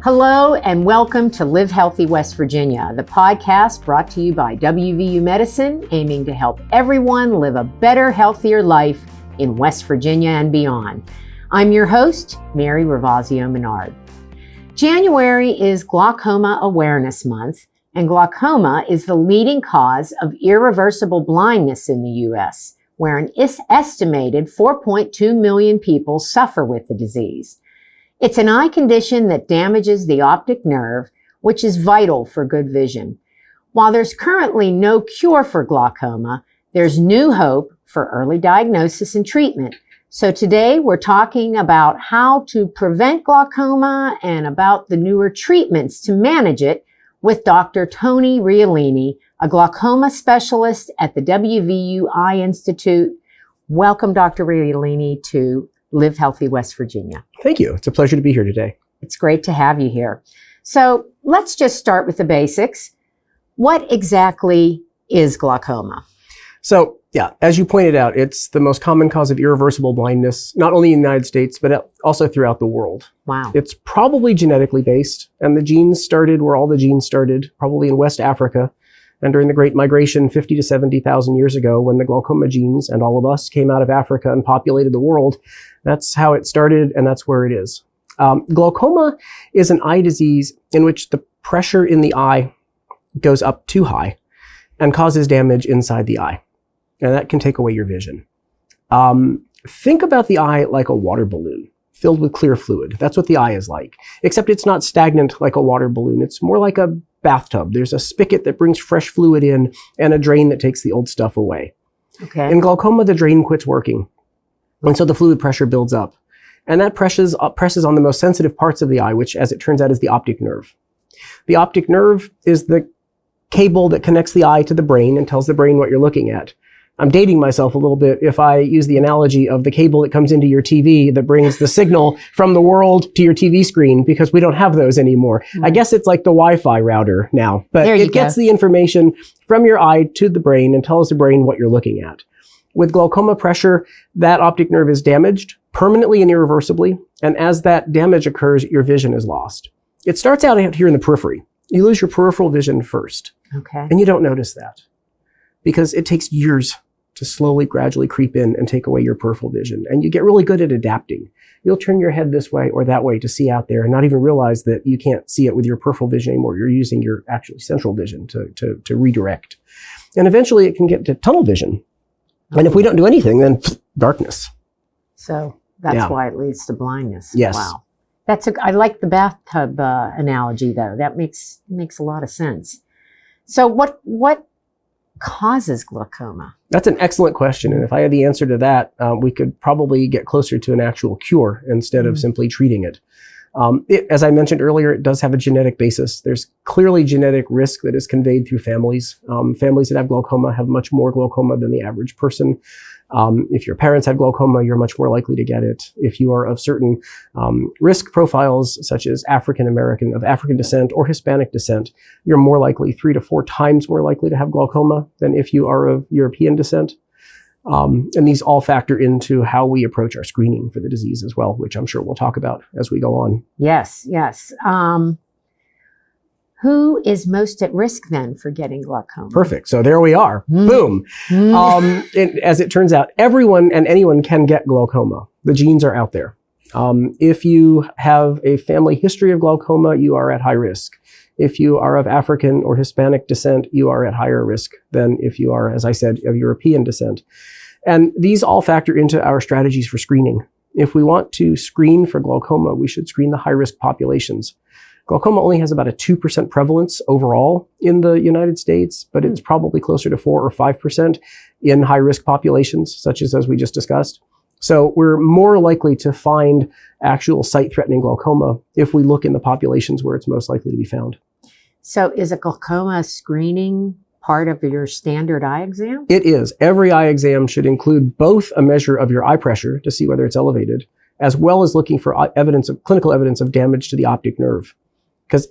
Hello and welcome to Live Healthy West Virginia, the podcast brought to you by WVU Medicine, aiming to help everyone live a better, healthier life in West Virginia and beyond. I'm your host, Mary Ravazio Menard. January is Glaucoma Awareness Month, and glaucoma is the leading cause of irreversible blindness in the U.S., where an estimated 4.2 million people suffer with the disease. It's an eye condition that damages the optic nerve, which is vital for good vision. While there's currently no cure for glaucoma, there's new hope for early diagnosis and treatment. So today we're talking about how to prevent glaucoma and about the newer treatments to manage it with Dr. Tony Realini, a glaucoma specialist at the WVU Eye Institute. Welcome, Dr. Realini, to Live Healthy West Virginia. Thank you. It's a pleasure to be here today. It's great to have you here. So let's just start with the basics. What exactly is glaucoma? So, as you pointed out, it's the most common cause of irreversible blindness, not only in the United States, but also throughout the world. Wow. It's probably genetically based, and the genes started where all the genes started, probably in West Africa. And during the Great Migration 50 to 70,000 years ago, when the glaucoma genes and all of us came out of Africa and populated the world, that's how it started, and that's where it is. Glaucoma is an eye disease in which the pressure in the eye goes up too high and causes damage inside the eye. And that can take away your vision. Think about the eye like a water balloon filled with clear fluid. That's what the eye is like, except it's not stagnant like a water balloon. It's more like a bathtub. There's a spigot that brings fresh fluid in and a drain that takes the old stuff away. Okay. In glaucoma, the drain quits working. And so the fluid pressure builds up. And that presses on the most sensitive parts of the eye, which, as it turns out, is the optic nerve. The optic nerve is the cable that connects the eye to the brain and tells the brain what you're looking at. I'm dating myself a little bit if I use the analogy of the cable that comes into your TV that brings the signal from the world to your TV screen, because we don't have those anymore. I guess it's like the Wi-Fi router now, but it gets the information from your eye to the brain and tells the brain what you're looking at. With glaucoma pressure, that optic nerve is damaged permanently and irreversibly, and as that damage occurs, your vision is lost. It starts out here in the periphery. You lose your peripheral vision first, and you don't notice that because it takes years to slowly, gradually creep in and take away your peripheral vision. And you get really good at adapting. You'll turn your head this way or that way to see out there and not even realize that you can't see it with your peripheral vision anymore. You're using your actually central vision to redirect. And eventually it can get to tunnel vision. And if we don't do anything, then darkness. So that's why it leads to blindness. Yes. Wow. I like the bathtub analogy, though. That makes a lot of sense. So what causes glaucoma? That's an excellent question. And if I had the answer to that, we could probably get closer to an actual cure instead of simply treating it. As I mentioned earlier, it does have a genetic basis. There's clearly genetic risk that is conveyed through families. Families that have glaucoma have much more glaucoma than the average person. If your parents had glaucoma, you're much more likely to get it. If you are of certain risk profiles, such as African American, of African descent or Hispanic descent, you're more likely, 3 to 4 times more likely to have glaucoma than if you are of European descent. And these all factor into how we approach our screening for the disease as well, which I'm sure we'll talk about as we go on. Yes. Who is most at risk then for getting glaucoma? Perfect. So there we are. Boom. As it turns out, everyone and anyone can get glaucoma. The genes are out there. If you have a family history of glaucoma, you are at high risk. If you are of African or Hispanic descent, you are at higher risk than if you are, as I said, of European descent. And these all factor into our strategies for screening. If we want to screen for glaucoma, we should screen the high-risk populations. Glaucoma only has about a 2% prevalence overall in the United States, but it's probably closer to 4 or 5% in high-risk populations, such as we just discussed. So we're more likely to find actual sight-threatening glaucoma if we look in the populations where it's most likely to be found. So is a glaucoma screening part of your standard eye exam? It is. Every eye exam should include both a measure of your eye pressure to see whether it's elevated, as well as looking for clinical evidence of damage to the optic nerve. Because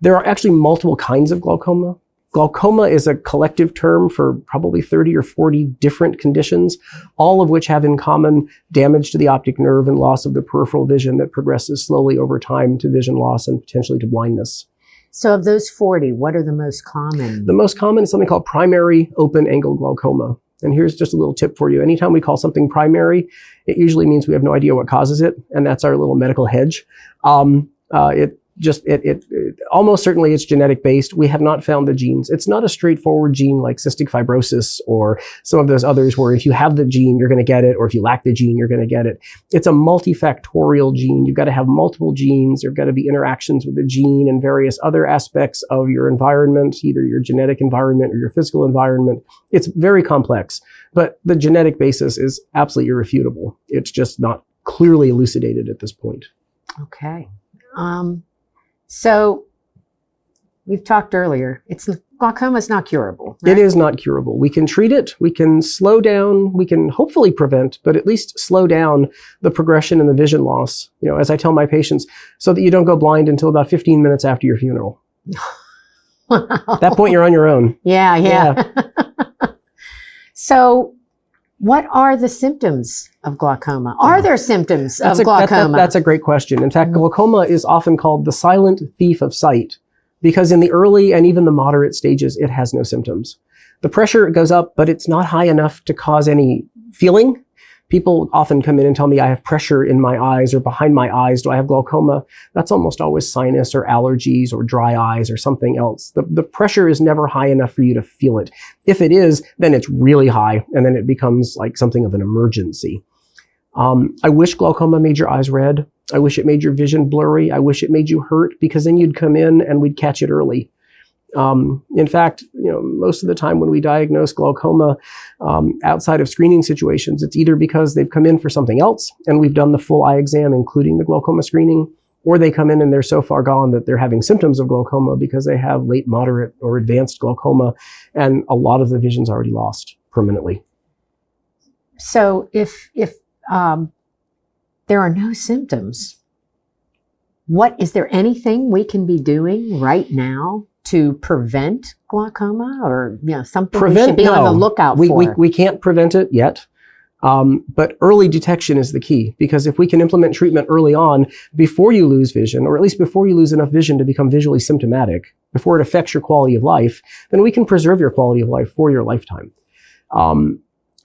there are actually multiple kinds of glaucoma. Glaucoma is a collective term for probably 30 or 40 different conditions, all of which have in common damage to the optic nerve and loss of the peripheral vision that progresses slowly over time to vision loss and potentially to blindness. So of those 40, what are the most common? The most common is something called primary open-angle glaucoma. And here's just a little tip for you. Anytime we call something primary, it usually means we have no idea what causes it, and that's our little medical hedge. Almost certainly it's genetic based. We have not found the genes. It's not a straightforward gene like cystic fibrosis or some of those others where if you have the gene, you're going to get it, or if you lack the gene, you're going to get it. It's a multifactorial gene. You've got to have multiple genes. There've got to be interactions with the gene and various other aspects of your environment, either your genetic environment or your physical environment. It's very complex, but the genetic basis is absolutely irrefutable. It's just not clearly elucidated at this point. Okay. So we've talked earlier, glaucoma is not curable, right? It is not curable. We can treat it. We can slow down. We can hopefully prevent, but at least slow down the progression and the vision loss. You know, as I tell my patients, so that you don't go blind until about 15 minutes after your funeral. At that point, you're on your own. Yeah. So what are the symptoms of glaucoma? Are there symptoms of glaucoma? That's a great question. In fact, glaucoma is often called the silent thief of sight because in the early and even the moderate stages, it has no symptoms. The pressure goes up, but it's not high enough to cause any feeling. People often come in and tell me I have pressure in my eyes or behind my eyes. Do I have glaucoma? That's almost always sinus or allergies or dry eyes or something else. The pressure is never high enough for you to feel it. If it is, then it's really high and then it becomes like something of an emergency. I wish glaucoma made your eyes red. I wish it made your vision blurry. I wish it made you hurt because then you'd come in and we'd catch it early. In fact, you know, most of the time when we diagnose glaucoma outside of screening situations, it's either because they've come in for something else and we've done the full eye exam, including the glaucoma screening, or they come in and they're so far gone that they're having symptoms of glaucoma because they have late, moderate, or advanced glaucoma, and a lot of the vision's already lost permanently. So if there are no symptoms, is there anything we can be doing right now to prevent glaucoma, or something we should be on the lookout for? We can't prevent it yet, but early detection is the key, because if we can implement treatment early on before you lose vision, or at least before you lose enough vision to become visually symptomatic, before it affects your quality of life, then we can preserve your quality of life for your lifetime.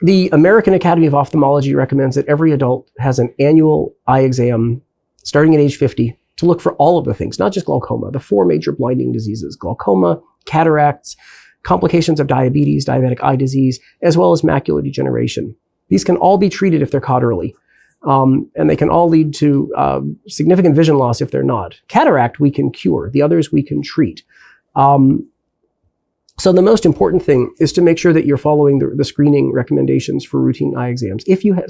The American Academy of Ophthalmology recommends that every adult has an annual eye exam starting at age 50 to look for all of the things, not just glaucoma, the 4 major blinding diseases: glaucoma, cataracts, complications of diabetes, diabetic eye disease, as well as macular degeneration. These can all be treated if they're caught early. And they can all lead to significant vision loss if they're not. Cataract we can cure, the others we can treat. So the most important thing is to make sure that you're following the screening recommendations for routine eye exams. If you have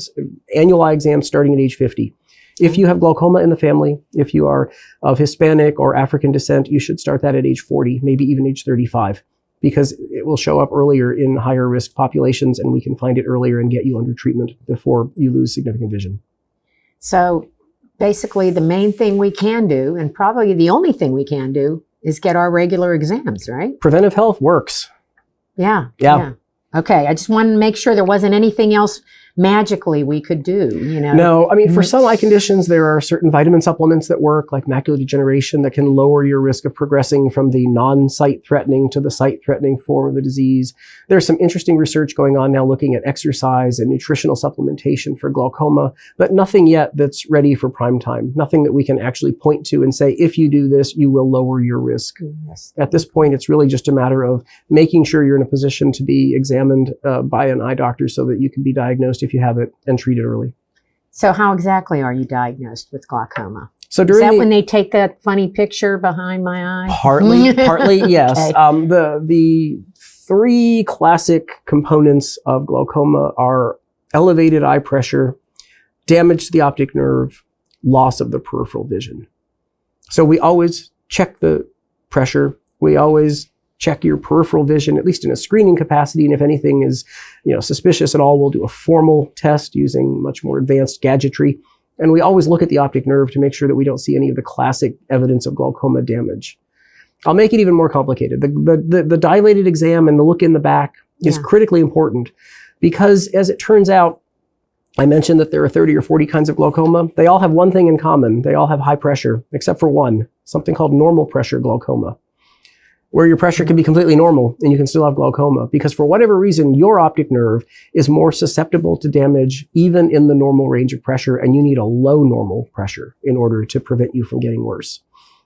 annual eye exams starting at age 50, if you have glaucoma in the family, if you are of Hispanic or African descent, you should start that at age 40, maybe even age 35, because it will show up earlier in higher risk populations and we can find it earlier and get you under treatment before you lose significant vision. So basically the main thing we can do, and probably the only thing we can do, is get our regular exams, right? Preventive health works. Yeah. Okay, I just wanted to make sure there wasn't anything else magically we could do, No, I mean, for some eye conditions, there are certain vitamin supplements that work, like macular degeneration, that can lower your risk of progressing from the non-sight threatening to the sight threatening form of the disease. There's some interesting research going on now looking at exercise and nutritional supplementation for glaucoma, but nothing yet that's ready for prime time. Nothing that we can actually point to and say, if you do this, you will lower your risk. Yes. At this point, it's really just a matter of making sure you're in a position to be examined by an eye doctor so that you can be diagnosed if you have it and treat it early. So how exactly are you diagnosed with glaucoma? So Is that when they take that funny picture behind my eye? Partly, yes. Okay. The 3 classic components of glaucoma are elevated eye pressure, damage to the optic nerve, loss of the peripheral vision. So we always check the pressure. We always check your peripheral vision, at least in a screening capacity. And if anything is, suspicious at all, we'll do a formal test using much more advanced gadgetry. And we always look at the optic nerve to make sure that we don't see any of the classic evidence of glaucoma damage. I'll make it even more complicated. The dilated exam and the look in the back is critically important because, as it turns out, I mentioned that there are 30 or 40 kinds of glaucoma. They all have one thing in common. They all have high pressure, except for one, something called normal pressure glaucoma, where your pressure can be completely normal and you can still have glaucoma because for whatever reason, your optic nerve is more susceptible to damage even in the normal range of pressure, and you need a low normal pressure in order to prevent you from getting worse.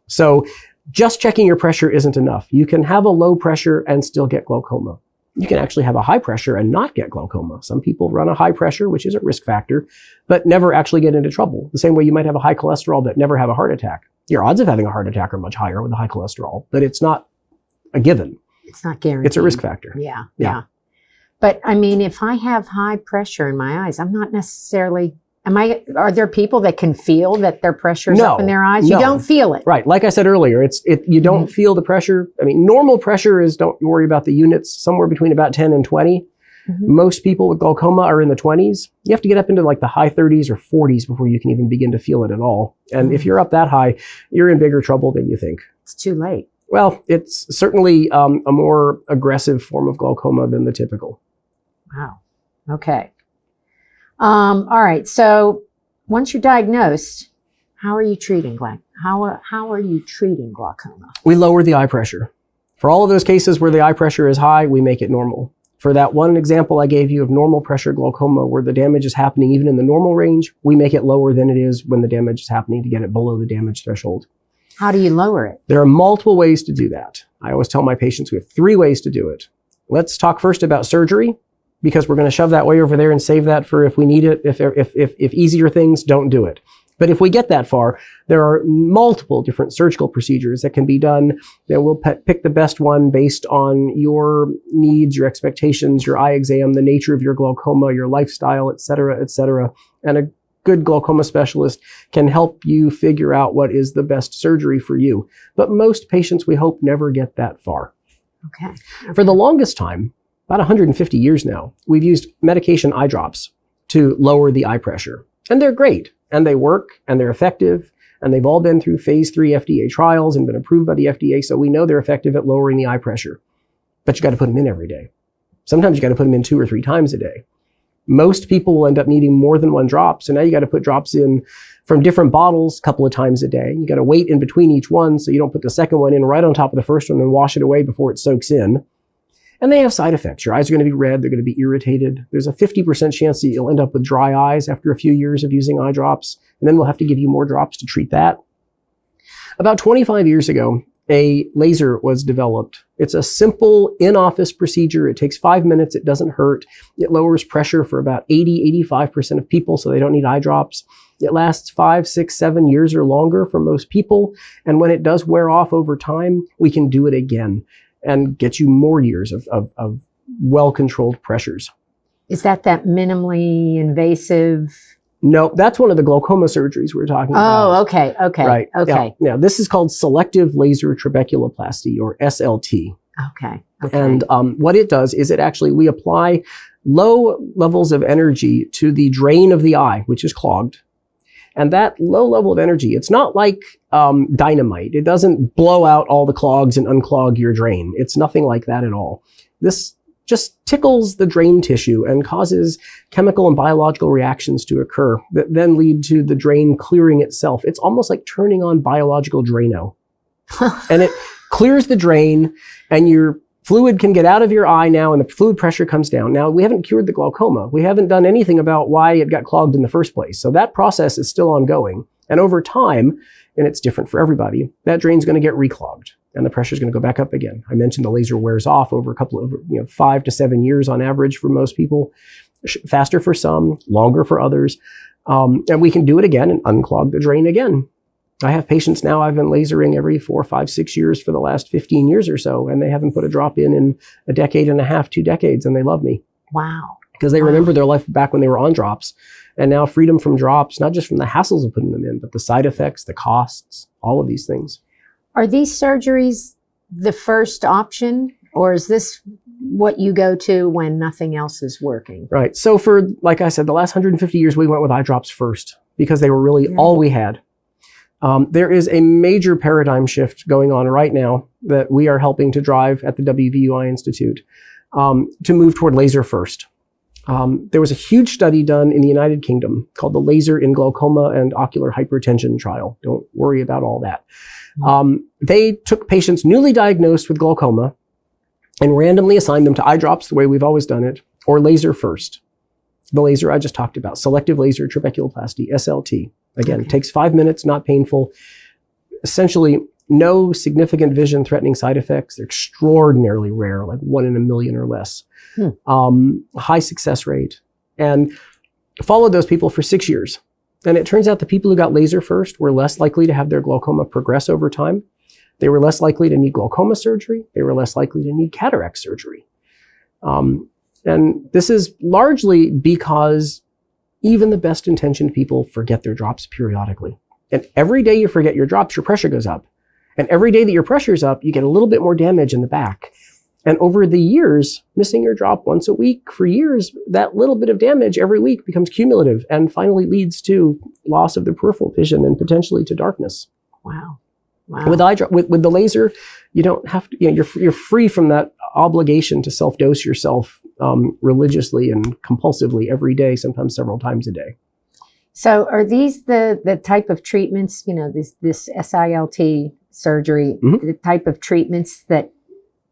So just checking your pressure isn't enough. You can have a low pressure and still get glaucoma. You can actually have a high pressure and not get glaucoma. Some people run a high pressure, which is a risk factor, but never actually get into trouble. The same way you might have a high cholesterol but never have a heart attack. Your odds of having a heart attack are much higher with a high cholesterol, but it's not a given. It's not guaranteed. It's a risk factor. Yeah. But I mean, if I have high pressure in my eyes, I'm not necessarily... Are there people that can feel that their pressure's up in their eyes? You don't feel it. Right. Like I said earlier, you don't feel the pressure. I mean, normal pressure is, don't worry about the units, somewhere between about 10 and 20. Most people with glaucoma are in the 20s. You have to get up into like the high 30s or 40s before you can even begin to feel it at all. And if you're up that high, you're in bigger trouble than you think. It's too late. Well, it's certainly a more aggressive form of glaucoma than the typical. Wow. Okay. All right. So once you're diagnosed, how are you treating glaucoma? We lower the eye pressure. For all of those cases where the eye pressure is high, we make it normal. For that one example I gave you of normal pressure glaucoma, where the damage is happening even in the normal range, we make it lower than it is when the damage is happening to get it below the damage threshold. How do you lower it? There are multiple ways to do that. I always tell my patients we have 3 ways to do it. Let's talk first about surgery, because we're going to shove that way over there and save that for if we need it. If easier things, don't do it. But if we get that far, there are multiple different surgical procedures that can be done. We'll pick the best one based on your needs, your expectations, your eye exam, the nature of your glaucoma, your lifestyle, et cetera, et cetera. And a good glaucoma specialist can help you figure out what is the best surgery for you. But most patients, we hope, never get that far. Okay. For the longest time, about 150 years now, we've used medication eye drops to lower the eye pressure. And they're great, and they work, and they're effective, and they've all been through phase 3 FDA trials and been approved by the FDA, so we know they're effective at lowering the eye pressure. But you got to put them in every day. Sometimes you got to put them in 2 or 3 times a day. Most people will end up needing more than 1 drop, so now you got to put drops in from different bottles a couple of times a day. You got to wait in between each one so you don't put the second one in right on top of the first one and wash it away before it soaks in. And they have side effects. Your eyes are going to be red. They're going to be irritated. There's a 50% chance that you'll end up with dry eyes after a few years of using eye drops. And then we'll have to give you more drops to treat that. About 25 years ago, a laser was developed. It's a simple in-office procedure. It takes 5 minutes. It doesn't hurt. It lowers pressure for about 85% of people, so they don't need eye drops. It lasts 5, 6, 7 years or longer for most people. And when it does wear off over time, we can do it again and get you more years of well-controlled pressures. Is that minimally invasive? No, that's one of the glaucoma surgeries we're talking about. Oh, okay. Right. Okay. Now, this is called selective laser trabeculoplasty, or SLT. Okay. And what it does is we apply low levels of energy to the drain of the eye, which is clogged. And that low level of energy, it's not like dynamite. It doesn't blow out all the clogs and unclog your drain. It's nothing like that at all. This just tickles the drain tissue and causes chemical and biological reactions to occur that then lead to the drain clearing itself. It's almost like turning on biological Drano. And it clears the drain, and your fluid can get out of your eye now, and the fluid pressure comes down. Now, we haven't cured the glaucoma. We haven't done anything about why it got clogged in the first place. So that process is still ongoing. And over time, and it's different for everybody, that drain's going to get reclogged, and the pressure's going to go back up again. I mentioned the laser wears off over a couple of 5 to 7 years on average for most people, faster for some, longer for others. And we can do it again and unclog the drain again. I have patients now I've been lasering every 4, 5, 6 years for the last 15 years or so, and they haven't put a drop in a decade and a half, 2 decades, and they love me. Wow. Because they remember their life back when they were on drops, and now freedom from drops, not just from the hassles of putting them in, but the side effects, the costs, all of these things. Are these surgeries the first option, or is this what you go to when nothing else is working? Right. So like I said, the last 150 years, we went with eye drops first because they were really all we had. There is a major paradigm shift going on right now that we are helping to drive at the WVU Eye Institute to move toward laser first. There was a huge study done in the United Kingdom called the Laser in Glaucoma and Ocular Hypertension trial. Don't worry about all that. They took patients newly diagnosed with glaucoma and randomly assigned them to eye drops the way we've always done it, or laser first. The laser I just talked about, selective laser trabeculoplasty, SLT. Again, It takes 5 minutes, not painful. Essentially, no significant vision-threatening side effects. They're extraordinarily rare, like 1 in a million or less. High success rate. And followed those people for 6 years. And it turns out the people who got laser first were less likely to have their glaucoma progress over time. They were less likely to need glaucoma surgery. They were less likely to need cataract surgery. And this is largely because even the best intentioned people forget their drops periodically. And every day you forget your drops, your pressure goes up. And every day that your pressure's up, you get a little bit more damage in the back. And over the years, missing your drop once a week for years, that little bit of damage every week becomes cumulative and finally leads to loss of the peripheral vision and potentially to darkness. Wow. With the laser, you don't have to, you're free from that obligation to self-dose yourself religiously and compulsively every day, sometimes several times a day. So are these the type of treatments, this SILT surgery, the type of treatments that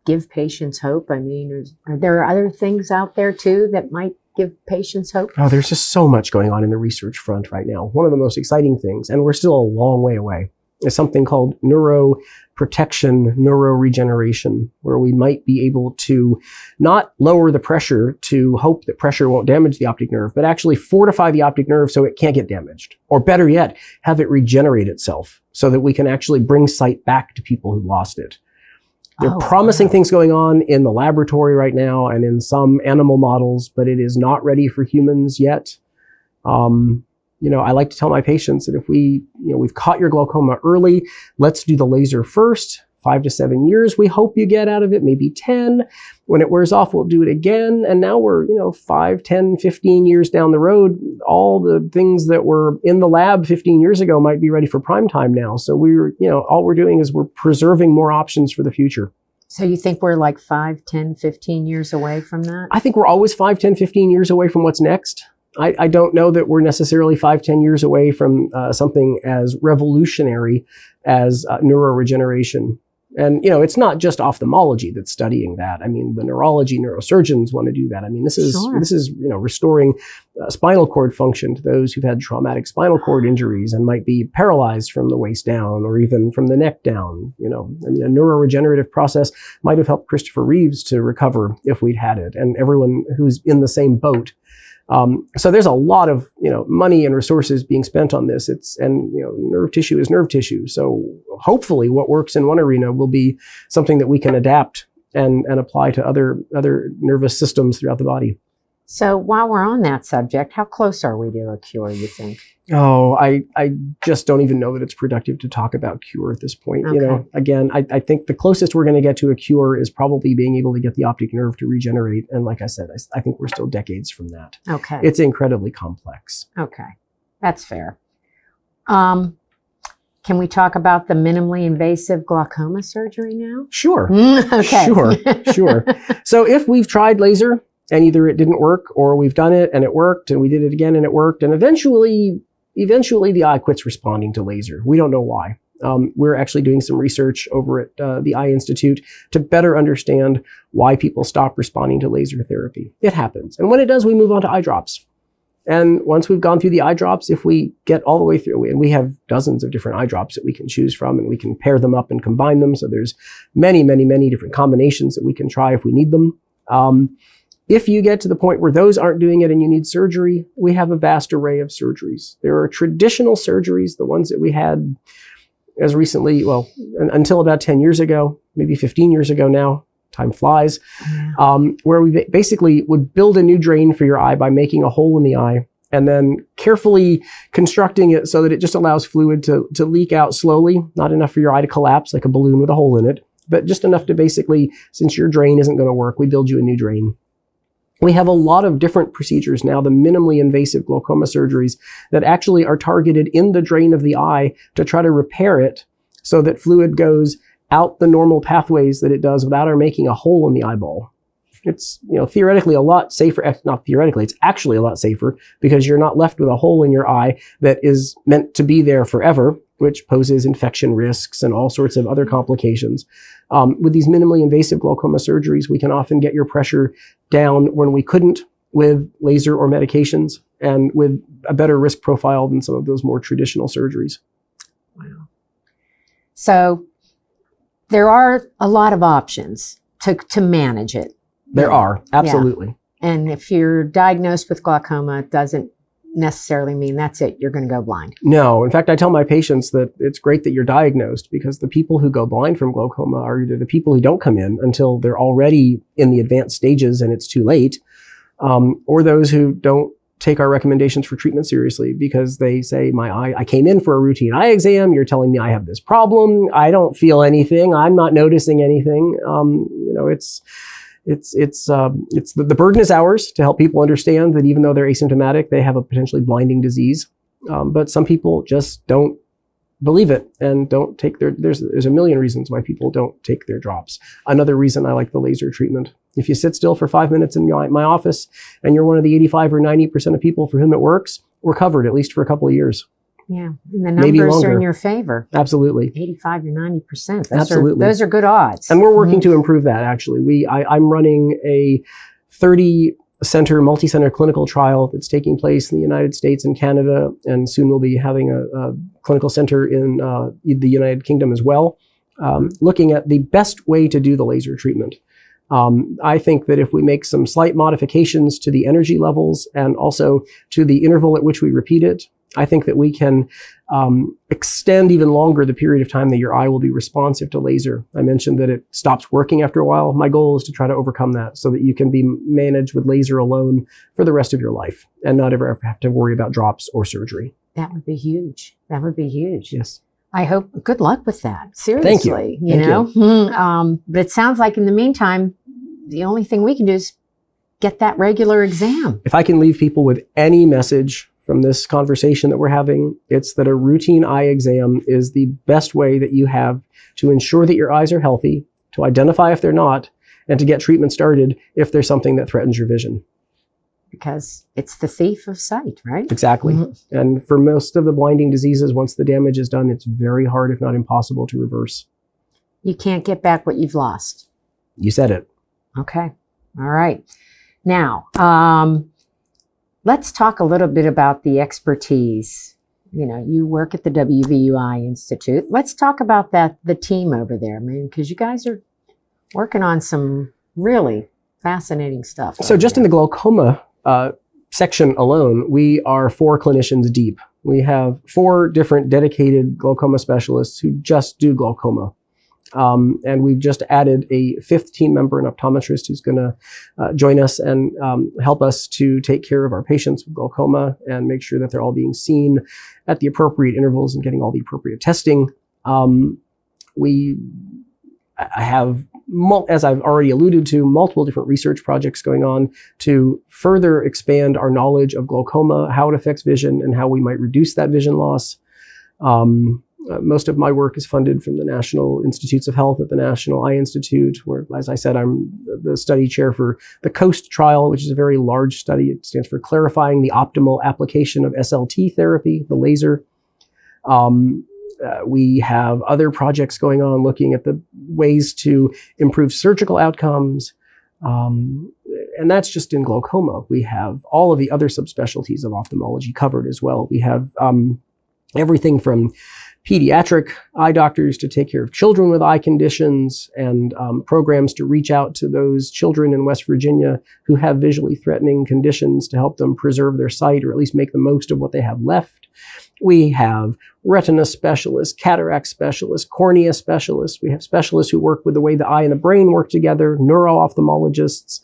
give patients hope? I mean, are there other things out there too that might give patients hope? Oh, there's just so much going on in the research front right now. One of the most exciting things, and we're still a long way away, is something called neuroprotection, neuroregeneration, where we might be able to not lower the pressure to hope that pressure won't damage the optic nerve, but actually fortify the optic nerve so it can't get damaged. Or better yet, have it regenerate itself so that we can actually bring sight back to people who lost it. There are promising things going on in the laboratory right now and in some animal models, but it is not ready for humans yet. I like to tell my patients that if we've caught your glaucoma early, let's do the laser first. 5 to 7 years, we hope you get out of it, maybe 10. When it wears off, we'll do it again. And now we're, 5, 10, 15 years down the road. All the things that were in the lab 15 years ago might be ready for prime time now. So all we're doing is we're preserving more options for the future. So you think we're like 5, 10, 15 years away from that? I think we're always 5, 10, 15 years away from what's next. I don't know that we're necessarily 5, 10 years away from something as revolutionary as neuroregeneration. And, it's not just ophthalmology that's studying that. I mean, the neurology, neurosurgeons want to do that. I mean, this is restoring spinal cord function to those who've had traumatic spinal cord injuries and might be paralyzed from the waist down or even from the neck down. A neuroregenerative process might have helped Christopher Reeves to recover if we'd had it, and everyone who's in the same boat. So there's a lot of, money and resources being spent on this. Nerve tissue is nerve tissue. So hopefully what works in one arena will be something that we can adapt and apply to other nervous systems throughout the body. So while we're on that subject, how close are we to a cure, you think? Oh, I just don't even know that it's productive to talk about cure at this point. Okay. Again, I think the closest we're going to get to a cure is probably being able to get the optic nerve to regenerate. And like I said, I think we're still decades from that. Okay. It's incredibly complex. Okay. That's fair. Can we talk about the minimally invasive glaucoma surgery now? Sure. Okay. Sure. So if we've tried laser and either it didn't work or we've done it and it worked and we did it again and it worked, and eventually the eye quits responding to laser. We don't know why. We're actually doing some research over at the Eye Institute to better understand why people stop responding to laser therapy. It happens. And when it does, we move on to eye drops. And once we've gone through the eye drops, if we get all the way through, and we have dozens of different eye drops that we can choose from, and we can pair them up and combine them. So there's many, many, many different combinations that we can try if we need them. If you get to the point where those aren't doing it and you need surgery, we have a vast array of surgeries. There are traditional surgeries, the ones that we had as recently, until about 10 years ago, maybe 15 years ago now, time flies, where we basically would build a new drain for your eye by making a hole in the eye and then carefully constructing it so that it just allows fluid to leak out slowly, not enough for your eye to collapse like a balloon with a hole in it, but just enough to basically, since your drain isn't going to work, we build you a new drain. We have a lot of different procedures now, the minimally invasive glaucoma surgeries that actually are targeted in the drain of the eye to try to repair it so that fluid goes out the normal pathways that it does without our making a hole in the eyeball. It's, theoretically a lot safer, not theoretically, it's actually a lot safer because you're not left with a hole in your eye that is meant to be there forever, which poses infection risks and all sorts of other complications. With these minimally invasive glaucoma surgeries, we can often get your pressure down when we couldn't with laser or medications, and with a better risk profile than some of those more traditional surgeries. Wow. So there are a lot of options to manage it. There are, absolutely. Yeah. And if you're diagnosed with glaucoma, it doesn't necessarily mean that's it. You're going to go blind. No. In fact, I tell my patients that it's great that you're diagnosed, because the people who go blind from glaucoma are either the people who don't come in until they're already in the advanced stages and it's too late, or those who don't take our recommendations for treatment seriously because they say, I came in for a routine eye exam. You're telling me I have this problem. I don't feel anything. I'm not noticing anything. The burden is ours to help people understand that even though they're asymptomatic, they have a potentially blinding disease. But some people just don't believe it and don't take there's a million reasons why people don't take their drops. Another reason I like the laser treatment. If you sit still for 5 minutes in my office and you're one of the 85 or 90% of people for whom it works, we're covered at least for a couple of years. Yeah, and the numbers are in your favor. Absolutely. 85 to 90%. Absolutely. Those are good odds. And we're working to improve that, actually. I'm running a 30-center, multi-center clinical trial that's taking place in the United States and Canada, and soon we'll be having a clinical center in the United Kingdom as well, looking at the best way to do the laser treatment. I think that if we make some slight modifications to the energy levels and also to the interval at which we repeat it, I think that we can extend even longer the period of time that your eye will be responsive to laser. I mentioned that it stops working after a while. My goal is to try to overcome that so that you can be managed with laser alone for the rest of your life and not ever have to worry about drops or surgery. That would be huge. That would be huge. Yes. I hope, good luck with that. Seriously. Thank you. You know? But it sounds like in the meantime, the only thing we can do is get that regular exam. If I can leave people with any message from this conversation that we're having, it's that a routine eye exam is the best way that you have to ensure that your eyes are healthy, to identify if they're not, and to get treatment started if there's something that threatens your vision. Because it's the thief of sight, right? Exactly. Mm-hmm. And for most of the blinding diseases, once the damage is done, it's very hard, if not impossible, to reverse. You can't get back what you've lost. You said it. Okay. All right. Now, let's talk a little bit about the expertise. You know, you work at the WVU Eye Institute. Let's talk about the team over there, man, because you guys are working on some really fascinating stuff. So just in the glaucoma section alone, we are 4 clinicians deep. We have 4 different dedicated glaucoma specialists who just do glaucoma. And we've just added a 5th team member, an optometrist, who's going to join us and help us to take care of our patients with glaucoma and make sure that they're all being seen at the appropriate intervals and getting all the appropriate testing. I have, as I've already alluded to, multiple different research projects going on to further expand our knowledge of glaucoma, how it affects vision, and how we might reduce that vision loss. Most of my work is funded from the National Institutes of Health at the National Eye Institute, where, as I said, I'm the study chair for the COAST trial, which is a very large study. It stands for Clarifying the Optimal Application of SLT Therapy, the laser. We have other projects going on looking at the ways to improve surgical outcomes. And that's just in glaucoma. We have all of the other subspecialties of ophthalmology covered as well. We have everything from pediatric eye doctors to take care of children with eye conditions, and programs to reach out to those children in West Virginia who have visually threatening conditions to help them preserve their sight or at least make the most of what they have left. We have retina specialists, cataract specialists, cornea specialists. We have specialists who work with the way the eye and the brain work together, neuro-ophthalmologists.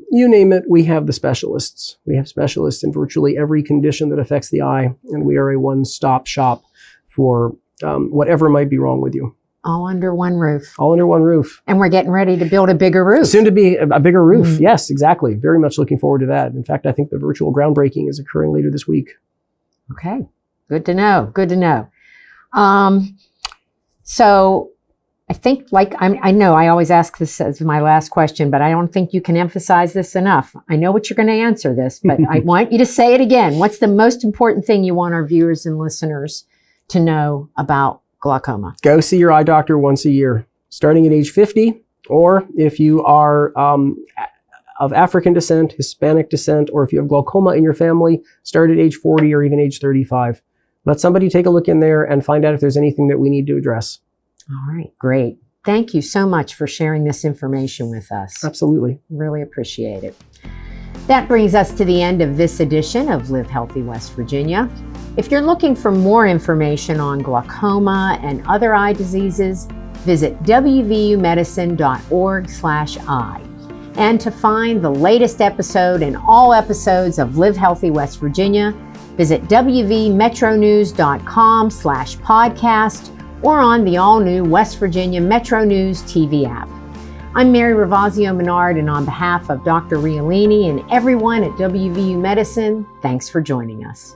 You name it, we have the specialists. We have specialists in virtually every condition that affects the eye, and we are a one-stop shop for whatever might be wrong with you. All under one roof. All under one roof. And we're getting ready to build a bigger roof. Soon to be a bigger roof. Yes, exactly. Very much looking forward to that. In fact, I think the virtual groundbreaking is occurring later this week. Okay. Good to know. Good to know. So I think, I know I always ask this as my last question, but I don't think you can emphasize this enough. I know what you're going to answer this, but I want you to say it again. What's the most important thing you want our viewers and listeners to know about glaucoma? Go see your eye doctor once a year, starting at age 50, or if you are of African descent, Hispanic descent, or if you have glaucoma in your family, start at age 40 or even age 35. Let somebody take a look in there and find out if there's anything that we need to address. All right, great. Thank you so much for sharing this information with us. Absolutely. Really appreciate it. That brings us to the end of this edition of Live Healthy West Virginia. If you're looking for more information on glaucoma and other eye diseases, visit wvumedicine.org/eye. And to find the latest episode and all episodes of Live Healthy West Virginia, visit wvmetronews.com/podcast or on the all-new West Virginia Metro News TV app. I'm Mary Ravazio Menard, and on behalf of Dr. Realini and everyone at WVU Medicine, thanks for joining us.